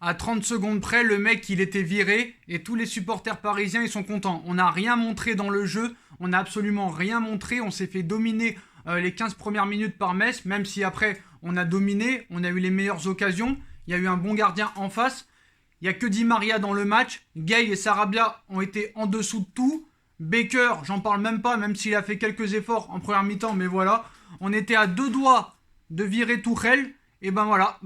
À 30 secondes près, le mec, il était viré et tous les supporters parisiens, ils sont contents. On n'a rien montré dans le jeu, on n'a absolument rien montré. On s'est fait dominer les 15 premières minutes par Metz, même si après, on a dominé, on a eu les meilleures occasions. Il y a eu un bon gardien en face. Il n'y a que Di Maria dans le match. Gay et Sarabia ont été en dessous de tout. Baker, j'en parle même pas, même s'il a fait quelques efforts en première mi-temps, mais voilà. On était à deux doigts de virer Tourelle. Et ben voilà,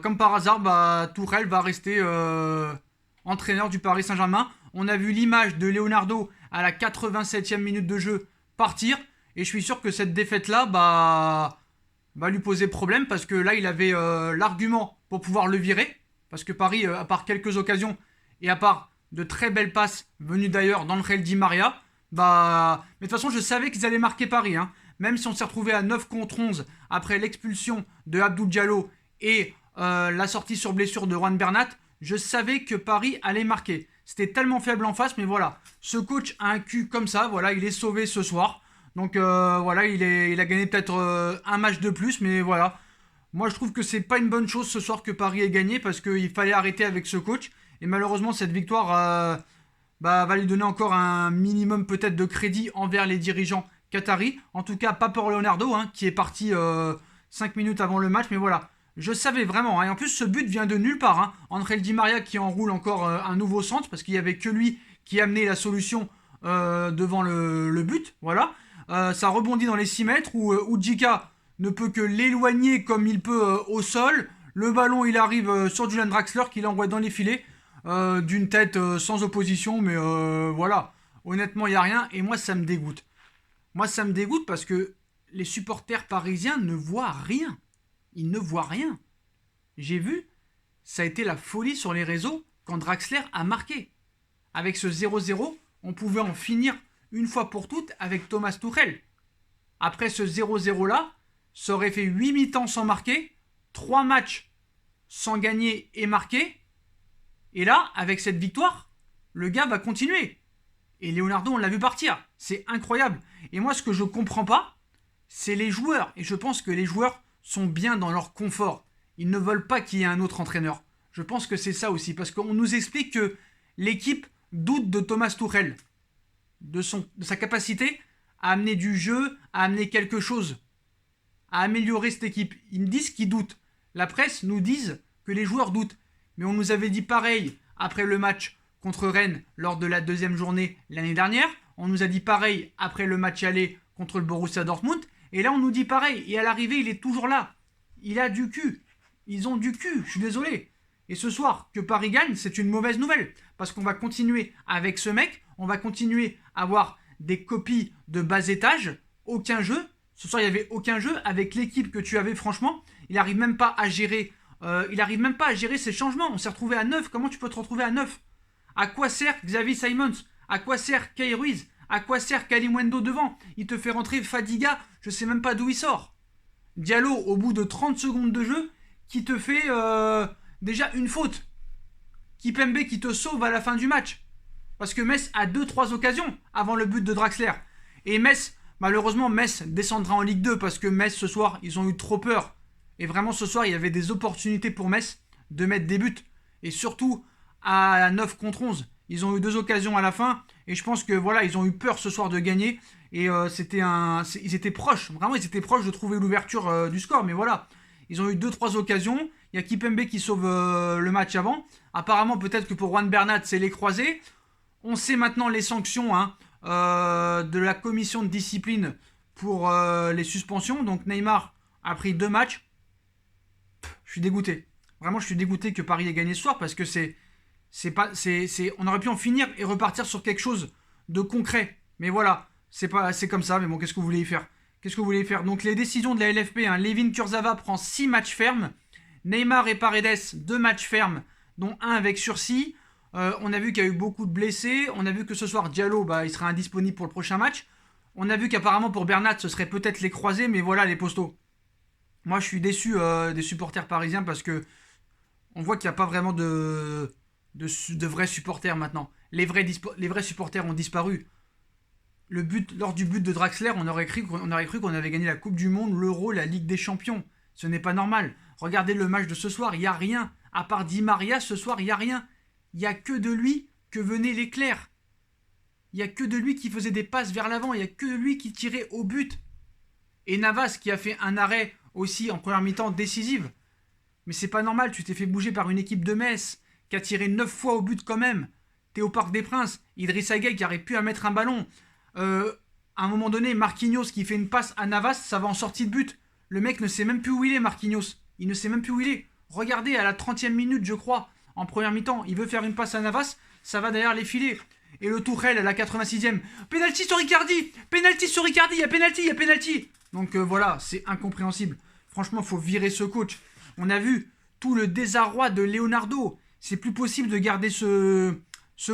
comme par hasard, Tourelle va rester entraîneur du Paris Saint-Germain. On a vu l'image de Leonardo à la 87e minute de jeu partir. Et je suis sûr que cette défaite-là va lui poser problème parce que là, il avait l'argument pour pouvoir le virer. Parce que Paris, à part quelques occasions et à part de très belles passes venues d'ailleurs d'Angel Di Maria, mais de toute façon, je savais qu'ils allaient marquer Paris. Hein. Même si on s'est retrouvé à 9 contre 11 après l'expulsion de Abdou Diallo et la sortie sur blessure de Juan Bernat, je savais que Paris allait marquer. C'était tellement faible en face, mais voilà. Ce coach a un cul comme ça, voilà, il est sauvé ce soir. Donc voilà, il a gagné peut-être un match de plus, mais voilà. Moi, je trouve que c'est pas une bonne chose ce soir que Paris ait gagné parce qu'il fallait arrêter avec ce coach. Et malheureusement, cette victoire va lui donner encore un minimum peut-être de crédit envers les dirigeants qataris. En tout cas, pas pour Leonardo, hein, qui est parti 5 minutes avant le match. Mais voilà, je savais vraiment. Hein. Et en plus, ce but vient de nulle part. Hein. Angel Di Maria qui enroule encore un nouveau centre parce qu'il n'y avait que lui qui amenait la solution devant le but. Voilà. Ça rebondit dans les 6 mètres où Udjika ne peut que l'éloigner comme il peut au sol. Le ballon, il arrive sur Julian Draxler qui l'envoie dans les filets d'une tête sans opposition. Mais voilà, honnêtement, il n'y a rien. Et moi, ça me dégoûte. Moi, ça me dégoûte parce que les supporters parisiens ne voient rien. Ils ne voient rien. J'ai vu, ça a été la folie sur les réseaux quand Draxler a marqué. Avec ce 0-0, on pouvait en finir une fois pour toutes avec Thomas Tuchel. Après ce 0-0 là, ça aurait fait 8 mi-temps sans marquer, 3 matchs sans gagner et marquer. Et là, avec cette victoire, le gars va continuer. Et Leonardo, on l'a vu partir. C'est incroyable. Et moi, ce que je ne comprends pas, c'est les joueurs. Et je pense que les joueurs sont bien dans leur confort. Ils ne veulent pas qu'il y ait un autre entraîneur. Je pense que c'est ça aussi. Parce qu'on nous explique que l'équipe doute de Thomas Tuchel. De sa capacité à amener du jeu, à amener quelque chose. À améliorer cette équipe. Ils me disent qu'ils doutent. La presse nous dit que les joueurs doutent. Mais on nous avait dit pareil après le match contre Rennes lors de la deuxième journée l'année dernière. On nous a dit pareil après le match aller contre le Borussia Dortmund. Et là, on nous dit pareil. Et à l'arrivée, il est toujours là. Il a du cul. Ils ont du cul, je suis désolé. Et ce soir, que Paris gagne, c'est une mauvaise nouvelle. Parce qu'on va continuer avec ce mec. On va continuer à avoir des copies de bas étage. Aucun jeu. Ce soir, il n'y avait aucun jeu. Avec l'équipe que tu avais, franchement, il n'arrive même pas à gérer. Ses changements. On s'est retrouvé à 9. Comment tu peux te retrouver à 9? À quoi sert Xavi Simons? À quoi sert Kay Ruiz? À quoi sert Kalimundo devant? Il te fait rentrer Fadiga, je sais même pas d'où il sort. Diallo, au bout de 30 secondes de jeu, qui te fait déjà une faute. Kipembe qui te sauve à la fin du match. Parce que Metz a 2-3 occasions avant le but de Draxler. Et malheureusement, Metz descendra en Ligue 2 parce que Metz, ce soir, ils ont eu trop peur. Et vraiment, ce soir, il y avait des opportunités pour Metz de mettre des buts. Et surtout, à 9 contre 11. Ils ont eu 2 occasions à la fin. Et je pense que voilà, ils ont eu peur ce soir de gagner. Et ils étaient proches. Vraiment, ils étaient proches de trouver l'ouverture du score. Mais voilà, ils ont eu 2-3 occasions. Il y a Kipembe qui sauve le match avant. Apparemment, peut-être que pour Juan Bernat, c'est les croisés. On sait maintenant les sanctions de la commission de discipline pour les suspensions. Donc Neymar a pris 2 matchs. Je suis dégoûté. Vraiment, je suis dégoûté que Paris ait gagné ce soir parce que on aurait pu en finir et repartir sur quelque chose de concret. Mais voilà, c'est comme ça. Mais bon, qu'est-ce que vous voulez y faire? Donc les décisions de la LFP, Layvin Kurzawa prend 6 matchs fermes. Neymar et Paredes, 2 matchs fermes, dont un avec sursis. On a vu qu'il y a eu beaucoup de blessés. On a vu que ce soir, Diallo, il sera indisponible pour le prochain match. On a vu qu'apparemment pour Bernat, ce serait peut-être les croisés. Mais voilà, les postos. Moi, je suis déçu des supporters parisiens parce que on voit qu'il n'y a pas vraiment de vrais supporters maintenant. Les vrais supporters ont disparu. Lors du but de Draxler, on aurait cru qu'on avait gagné la Coupe du Monde, l'Euro, la Ligue des Champions. Ce n'est pas normal. Regardez le match de ce soir, il n'y a rien. À part Di Maria, ce soir, il n'y a rien. Il n'y a que de lui que venait l'éclair. Il n'y a que de lui qui faisait des passes vers l'avant. Il n'y a que de lui qui tirait au but. Et Navas qui a fait un arrêt aussi en première mi-temps décisive. Mais c'est pas normal, tu t'es fait bouger par une équipe de Metz qui a tiré 9 fois au but quand même. T'es au Parc des Princes. Idrissa Gueye qui aurait pu à mettre un ballon. À un moment donné, Marquinhos qui fait une passe à Navas, ça va en sortie de but. Le mec ne sait même plus où il est, Marquinhos. Il ne sait même plus où il est. Regardez, à la 30e minute, je crois, en première mi-temps, il veut faire une passe à Navas, ça va derrière les filets. Et le Tourelle à la 86e. Penalty sur Icardi. Penalty sur Icardi, il y a penalty. Donc voilà, c'est incompréhensible. Franchement, il faut virer ce coach. On a vu tout le désarroi de Leonardo. C'est plus possible de garder ce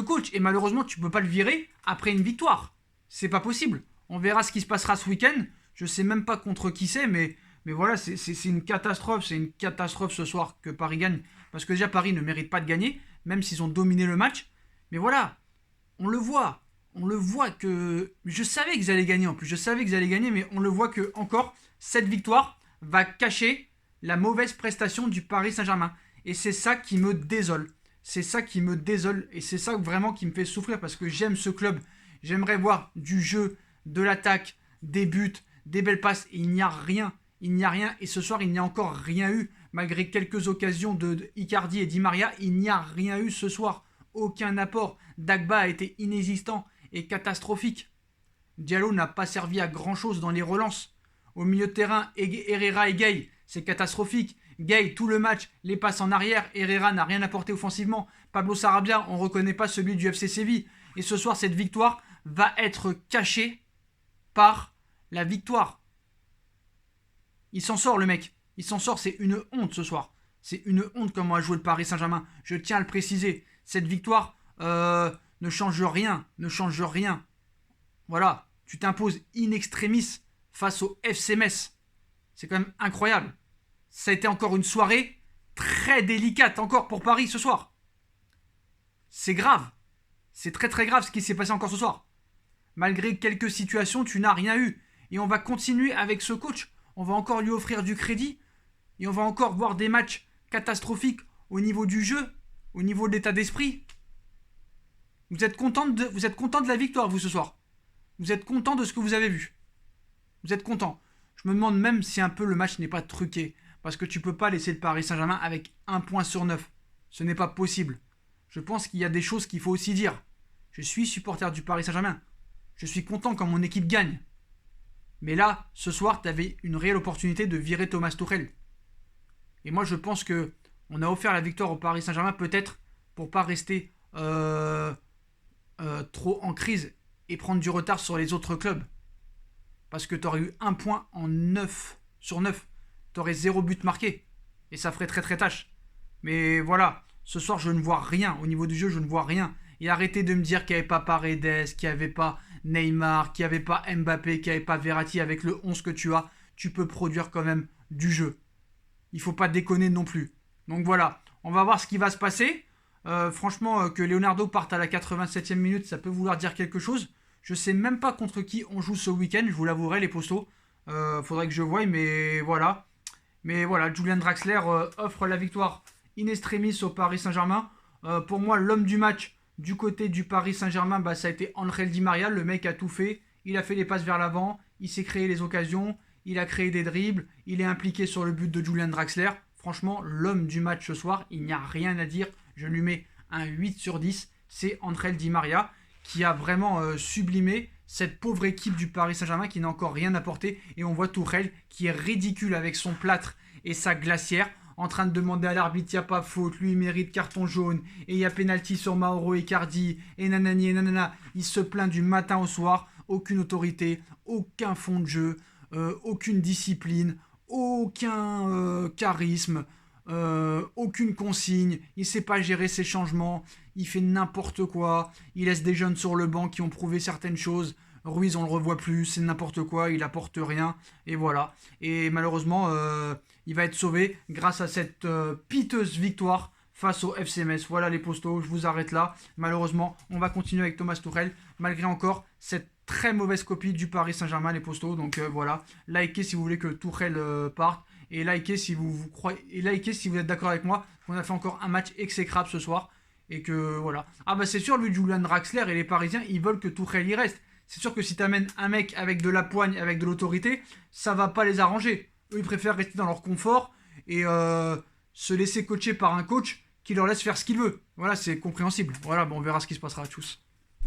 coach. Et malheureusement, tu ne peux pas le virer après une victoire. C'est pas possible. On verra ce qui se passera ce week-end. Je sais même pas contre qui c'est, mais voilà, c'est une catastrophe. C'est une catastrophe ce soir que Paris gagne. Parce que déjà, Paris ne mérite pas de gagner, même s'ils ont dominé le match. Mais voilà, on le voit. On le voit que... Je savais qu'ils allaient gagner en plus. Je savais qu'ils allaient gagner, mais on le voit que encore cette victoire va cacher la mauvaise prestation du Paris Saint-Germain. Et c'est ça qui me désole. C'est ça qui me désole. Et c'est ça vraiment qui me fait souffrir parce que j'aime ce club. J'aimerais voir du jeu, de l'attaque, des buts, des belles passes. Et il n'y a rien. Il n'y a rien. Et ce soir, il n'y a encore rien eu. Malgré quelques occasions de Icardi et Di Maria, il n'y a rien eu ce soir. Aucun apport. Dagba a été inexistant et catastrophique. Diallo n'a pas servi à grand chose dans les relances. Au milieu de terrain, Herrera et Gueye, c'est catastrophique. Gueye, tout le match, les passes en arrière. Herrera n'a rien apporté offensivement. Pablo Sarabia, on ne reconnaît pas celui du FC Séville. Et ce soir, cette victoire va être cachée par la victoire. Il s'en sort, le mec. Il s'en sort, c'est une honte ce soir. C'est une honte comment a joué le Paris Saint-Germain. Je tiens à le préciser. Cette victoire ne change rien. Ne change rien. Voilà. Tu t'imposes in extremis face au FC Metz. C'est quand même incroyable. Ça a été encore une soirée très délicate encore pour Paris ce soir. C'est grave. C'est très très grave ce qui s'est passé encore ce soir. Malgré quelques situations, tu n'as rien eu. Et on va continuer avec ce coach. On va encore lui offrir du crédit. Et on va encore voir des matchs catastrophiques au niveau du jeu, au niveau de l'état d'esprit. Vous êtes content de la victoire, vous, ce soir. Vous êtes content de ce que vous avez vu. Vous êtes content. Je me demande même si un peu le match n'est pas truqué. Parce que tu ne peux pas laisser le Paris Saint-Germain avec 1 point sur 9. Ce n'est pas possible. Je pense qu'il y a des choses qu'il faut aussi dire. Je suis supporter du Paris Saint-Germain. Je suis content quand mon équipe gagne. Mais là, ce soir, tu avais une réelle opportunité de virer Thomas Tuchel. Et moi, je pense que on a offert la victoire au Paris Saint-Germain peut-être pour ne pas rester trop en crise et prendre du retard sur les autres clubs. Parce que tu aurais eu 1 point en 9 sur 9. Tu aurais 0 but marqué. Et ça ferait très très tâche. Mais voilà, ce soir, je ne vois rien. Au niveau du jeu, je ne vois rien. Et arrêtez de me dire qu'il n'y avait pas Paredes, qu'il n'y avait pas Neymar, qu'il n'y avait pas Mbappé, qu'il n'y avait pas Verratti. Avec le 11 que tu as, tu peux produire quand même du jeu. Il ne faut pas déconner non plus. Donc voilà, on va voir ce qui va se passer. Franchement, que Leonardo parte à la 87e minute, ça peut vouloir dire quelque chose. Je ne sais même pas contre qui on joue ce week-end, je vous l'avouerai, les postos. Faudrait que je voie, mais voilà. Mais voilà, Julian Draxler offre la victoire in extremis au Paris Saint-Germain. Pour moi, l'homme du match du côté du Paris Saint-Germain, ça a été Angel Di Maria. Le mec a tout fait. Il a fait les passes vers l'avant. Il s'est créé les occasions. Il a créé des dribbles. Il est impliqué sur le but de Julian Draxler. Franchement, l'homme du match ce soir, il n'y a rien à dire. Je lui mets un 8 sur 10. C'est Angel Di Maria qui a vraiment sublimé cette pauvre équipe du Paris Saint-Germain qui n'a encore rien apporté. Et on voit Tuchel qui est ridicule avec son plâtre et sa glacière, en train de demander à l'arbitre, il n'y a pas faute, lui il mérite carton jaune, et il y a pénalty sur Mauro Icardi, et nanani et nanana. Il se plaint du matin au soir, aucune autorité, aucun fond de jeu, aucune discipline, aucun charisme, aucune consigne, il ne sait pas gérer ses changements, il fait n'importe quoi, il laisse des jeunes sur le banc qui ont prouvé certaines choses. Ruiz, on le revoit plus, c'est n'importe quoi, il apporte rien, et voilà. Et malheureusement, il va être sauvé grâce à cette piteuse victoire face au FC Metz. Voilà les postos, je vous arrête là. Malheureusement, on va continuer avec Thomas Tuchel, malgré encore cette très mauvaise copie du Paris Saint-Germain, les postos. Donc voilà, likez si vous voulez que Tuchel parte. et likez si vous croyez, et likez si vous êtes d'accord avec moi. On a fait encore un match exécrable ce soir. Et que voilà. Ah bah c'est sûr, lui, Julian Draxler et les Parisiens, ils veulent que Tourelle y reste. C'est sûr que si t'amènes un mec avec de la poigne, avec de l'autorité, ça va pas les arranger. Eux, ils préfèrent rester dans leur confort et se laisser coacher par un coach qui leur laisse faire ce qu'il veut. Voilà, c'est compréhensible. Voilà, bon, on verra ce qui se passera. Tchuss.